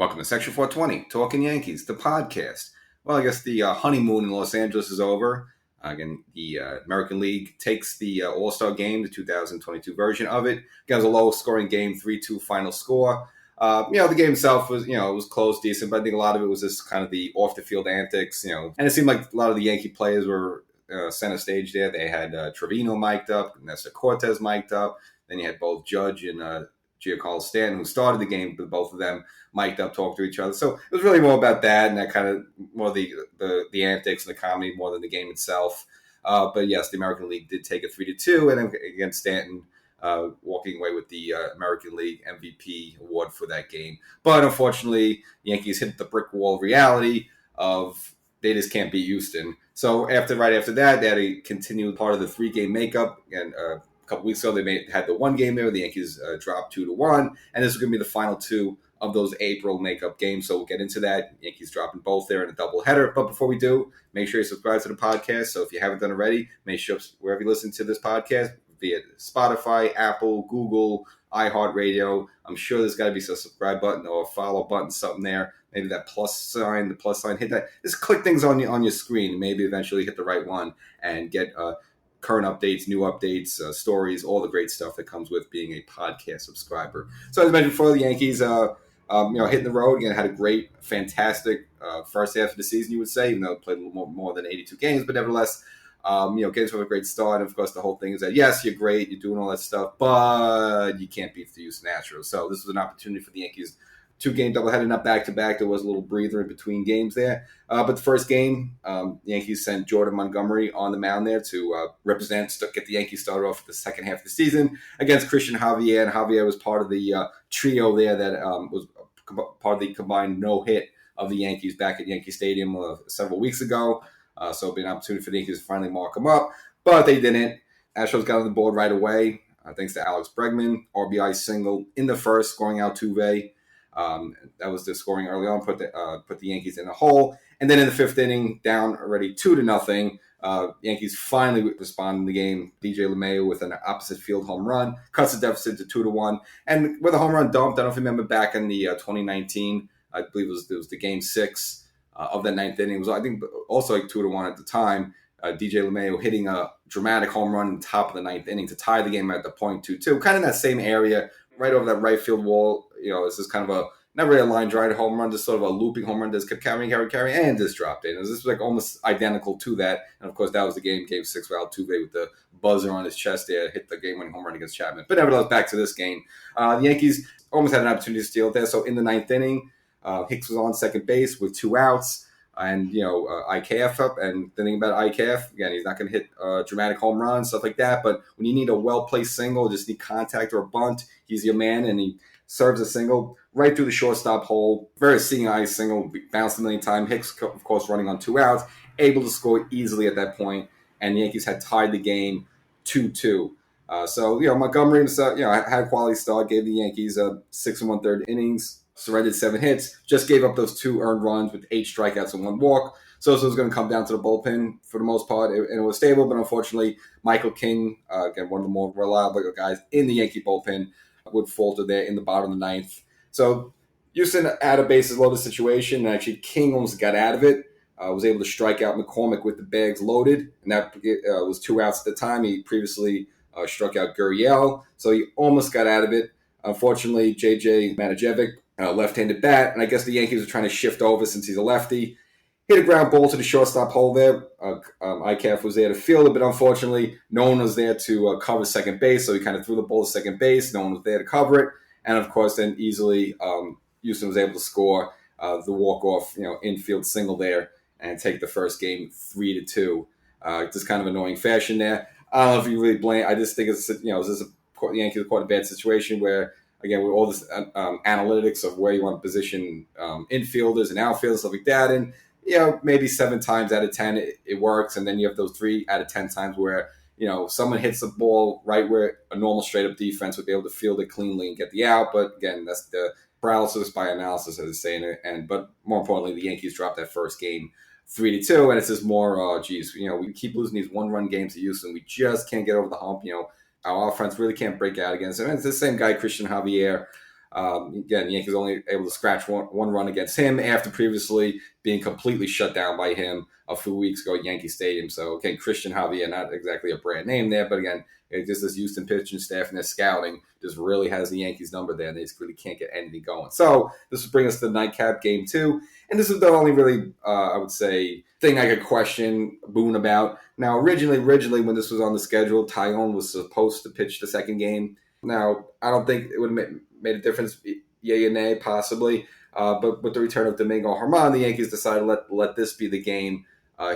Welcome to Section 420, Talkin Yankees, the podcast. Well, I guess the honeymoon in Los Angeles is over. Again, the American League takes the All-Star game, the 2022 version of it. Again, it was a low-scoring game, 3-2 final score. The game itself was, it was close, decent, but I think a lot of it was just kind of the off-the-field antics, and it seemed like a lot of the Yankee players were center stage there. They had Trevino mic'd up, Nestor Cortez mic'd up. Then you had both Judge and Giancarlo Stanton, who started the game, but both of them mic'd up, talked to each other. So it was really more about that and that kind of more the antics and the comedy more than the game itself. But yes, the American League did take it 3-2, and then again Stanton walking away with the American League MVP award for that game. But unfortunately, the Yankees hit the brick wall of reality of they just can't beat Houston. So right after that, they had to continue part of the 3-game makeup. And a couple weeks ago, they had the 1 game there. The Yankees dropped 2-1, and this is going to be the final 2 of those April makeup games. So we'll get into that. Yankees dropping both there in a doubleheader. But before we do, make sure you subscribe to the podcast. So if you haven't done already, make sure wherever you listen to this podcast, via Spotify, Apple, Google, iHeartRadio, I'm sure there's got to be a subscribe button or a follow button, something there. Maybe that the plus sign, hit that. Just click things on your screen. Maybe eventually hit the right one and get current updates, new updates, stories, all the great stuff that comes with being a podcast subscriber. So as mentioned before, the Yankees, hitting the road again, had a great, fantastic first half of the season, you would say, even though it played a little more than 82 games, but nevertheless, games with a great start. And of course, the whole thing is that yes, you're great, you're doing all that stuff, but you can't beat the Houston Astros. So this was an opportunity for the Yankees. 2-game doubleheader, not back-to-back. There was a little breather in between games there. But the first game, the Yankees sent Jordan Montgomery on the mound there to get the Yankees started off the second half of the season against Christian Javier. And Javier was part of the trio there that was part of the combined no-hit of the Yankees back at Yankee Stadium several weeks ago. So it'll be an opportunity for the Yankees to finally mark them up. But they didn't. Astros got on the board right away, thanks to Alex Bregman. RBI single in the first, scoring Altuve. That was the scoring early on, put the Yankees in a hole. And then in the 5th inning, down already 2-0, Yankees finally respond in the game. DJ LeMahieu with an opposite field home run, cuts the deficit to 2-1. And with a home run dumped, I don't know if you remember back in the 2019, I believe it was the game 6 of that 9th inning. It was, I think, also like 2-1 at the time. DJ LeMahieu hitting a dramatic home run in the top of the 9th inning to tie the game at the point 2-2. Kind of in that same area, right over that right field wall. This is kind of a, not really a line drive home run, just sort of a looping home run, just kept carrying, and just dropped in. This was like almost identical to that. And of course, that was the game 6 where Altuve with the buzzer on his chest there hit the game-winning home run against Chapman. But nevertheless, back to this game. The Yankees almost had an opportunity to steal it there. So in the 9th inning, Hicks was on second base with 2 outs. And, IKF up. And the thing about IKF, again, he's not going to hit a dramatic home run, stuff like that. But when you need a well-placed single, just need contact or a bunt, he's your man, and he serves a single right through the shortstop hole. Very seeing eye single, bounced a million times. Hicks, of course, running on 2 outs, able to score easily at that point. And the Yankees had tied the game 2-2. Montgomery himself, had a quality start, gave the Yankees 6 1/3 innings. Surrendered 7 hits, just gave up those 2 earned runs with 8 strikeouts and 1 walk. So it was going to come down to the bullpen for the most part, and it was stable. But unfortunately, Michael King, again, one of the more reliable guys in the Yankee bullpen, would falter there in the bottom of the 9th. So Houston had a bases loaded situation, and actually King almost got out of it. Was able to strike out McCormick with the bags loaded, and that was 2 outs at the time. He previously struck out Gurriel, so he almost got out of it. Unfortunately, J.J. Manajevic, left-handed bat, and I guess the Yankees were trying to shift over since he's a lefty. Hit a ground ball to the shortstop hole there. IKF was there to field it, but unfortunately, no one was there to cover second base, so he kind of threw the ball to second base. No one was there to cover it, and of course, then easily Houston was able to score the walk-off, infield single there and take the first game 3-2. Just kind of annoying fashion there. I don't know if you really blame. I just think it's the Yankees are quite a bad situation where, again, with all this analytics of where you want to position infielders and outfielders, stuff like that, and maybe 7 times out of 10 it works, and then you have those 3 out of 10 times where someone hits the ball right where a normal straight up defense would be able to field it cleanly and get the out. But again, that's the paralysis by analysis, as they say. But more importantly, the Yankees dropped that first game 3-2, and it's just more, we keep losing these 1-run games to Houston. We just can't get over the hump. Our offense really can't break out against them. And it's the same guy, Christian Javier. Again, the Yankees only able to scratch one run against him after previously being completely shut down by him a few weeks ago at Yankee Stadium. So, again, Christian Javier, not exactly a brand name there, but again, just this Houston pitching staff and their scouting just really has the Yankees number there, and they just really can't get anything going. So this will bring us to the nightcap game 2. And this is the only really, I would say, thing I could question Boone about. Now, originally when this was on the schedule, Tyone was supposed to pitch the second game. Now, I don't think it would have made a difference, yay or nay, possibly. But with the return of Domingo German, the Yankees decided to let this be the game.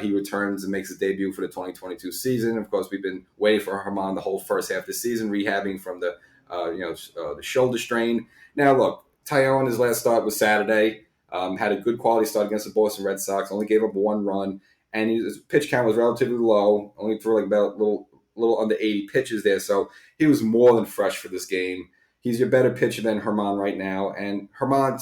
He returns and makes his debut for the 2022 season. Of course, we've been waiting for German the whole first half of the season, rehabbing from the shoulder strain. Now, look, Tyone, his last start was Saturday. Had a good quality start against the Boston Red Sox. Only gave up one run, and his pitch count was relatively low. Only threw like about a little under 80 pitches there, so he was more than fresh for this game. He's your better pitcher than German right now, and German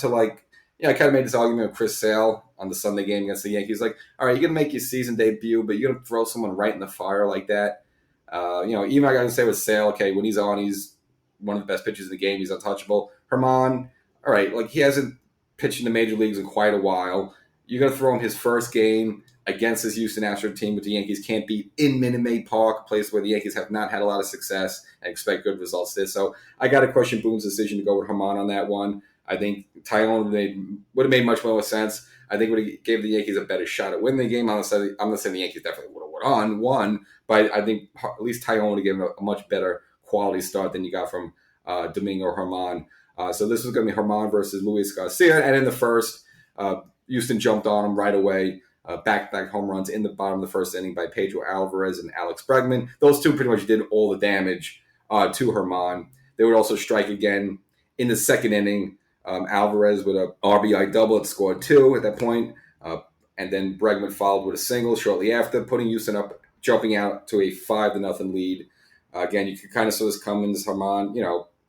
I kind of made this argument with Chris Sale on the Sunday game against the Yankees. Like, all right, you're going to make your season debut, but you're going to throw someone right in the fire like that. Even I got to say with Sale, okay, when he's on, he's one of the best pitchers in the game. He's untouchable. German, all right, like he hasn't pitched in the major leagues in quite a while. You're going to throw him his first game against this Houston Astros team, which the Yankees can't beat in Minute Maid Park, a place where the Yankees have not had a lot of success and expect good results there. So I got to question Boone's decision to go with German on that one. I think Tyone would have made much more sense. I think would have gave the Yankees a better shot at winning the game. I'm not saying the Yankees definitely would have won, but I think at least Tyone would have given a much better quality start than you got from Domingo German. So this was going to be German versus Luis Garcia. And in the first, Houston jumped on him right away. Back-to-back home runs in the bottom of the first inning by Pedro Alvarez and Alex Bregman. Those two pretty much did all the damage to German. They would also strike again in the second inning. Alvarez with a RBI double, it scored 2 at that point. And then Bregman followed with a single shortly after, putting Houston up, jumping out to a 5-0 lead. Again, you could kind of saw this coming. This German,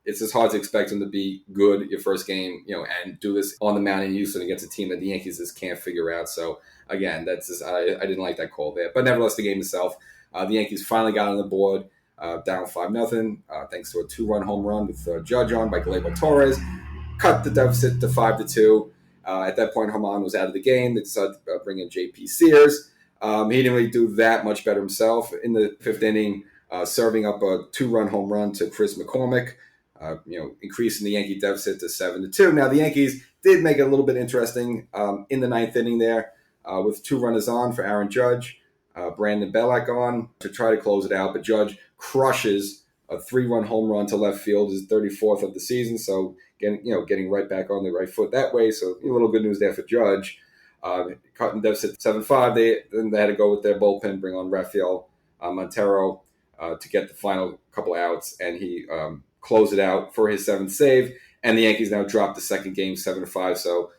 it's just hard to expect him to be good your first game, and do this on the mound in Houston against a team that the Yankees just can't figure out. So again, that's just I didn't like that call there. But nevertheless, the game itself, the Yankees finally got on the board, down 5-0, thanks to a 2-run home run with Judge on by Gleyber Torres. Cut the deficit to 5-2. At that point, German was out of the game. They decided to bring in J.P. Sears. He didn't really do that much better himself in the fifth inning, serving up a 2-run home run to Chris McCormick, increasing the Yankee deficit to 7-2. Now, the Yankees did make it a little bit interesting in the ninth inning there with 2 runners on for Aaron Judge, Brandon Belak on to try to close it out. But Judge crushes a 3-run home run to left field, his 34th of the season. So, getting right back on the right foot that way. So, a little good news there for Judge. Cutting deficit 7-5. They had to go with their bullpen, bring on Rafael Montero to get the final couple outs, and he closed it out for his 7th save. And the Yankees now dropped the second game 7-5. So,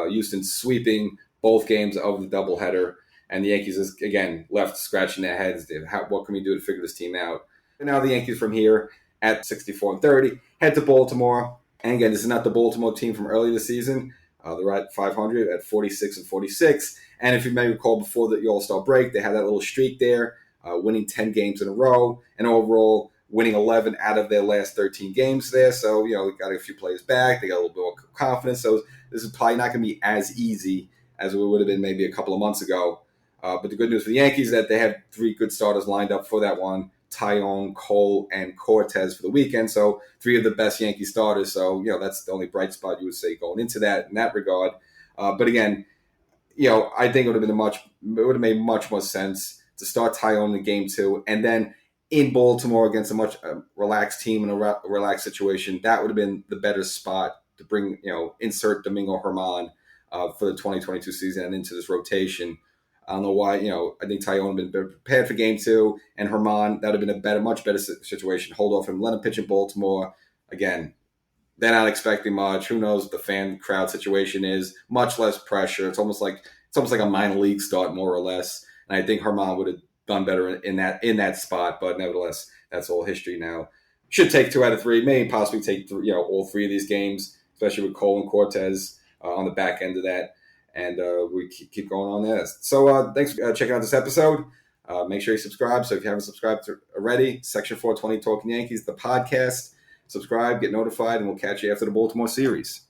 Houston sweeping both games of the doubleheader. And the Yankees is, again, left scratching their heads. What can we do to figure this team out? And now the Yankees from here at 64-30 head to Baltimore. And again, this is not the Baltimore team from early this season. They're at 500 at 46-46. And if you may recall, before the All-Star break, they had that little streak there, winning 10 games in a row, and overall winning 11 out of their last 13 games there. So, they got a few players back. They got a little bit more confidence. So this is probably not going to be as easy as it would have been maybe a couple of months ago. But the good news for the Yankees is that they have 3 good starters lined up for that one. Tyone, Cole, and Cortez for the weekend. So 3 of the best Yankee starters. So, that's the only bright spot you would say going into that in that regard. But again, I think it would have made much more sense to start Tyone in game 2. And then in Baltimore against a much relaxed team in a relaxed situation, that would have been the better spot to bring, insert Domingo German for the 2022 season and into this rotation. I don't know why, I think Tyone had been prepared for game 2, and German, that would have been a much better situation. Hold off him, let him pitch in Baltimore. Again, they're not expecting much. Who knows what the fan crowd situation is? Much less pressure. It's almost like a minor league start, more or less. And I think German would have done better in that spot, but nevertheless, that's all history now. Should take 2 out of 3, maybe possibly take all 3 of these games, especially with Cole and Cortez on the back end of that. And we keep going on there. So thanks for checking out this episode. Make sure you subscribe. So if you haven't subscribed already, Section 420 Talkin Yankees, the podcast. subscribe, get notified, and we'll catch you after the Baltimore series.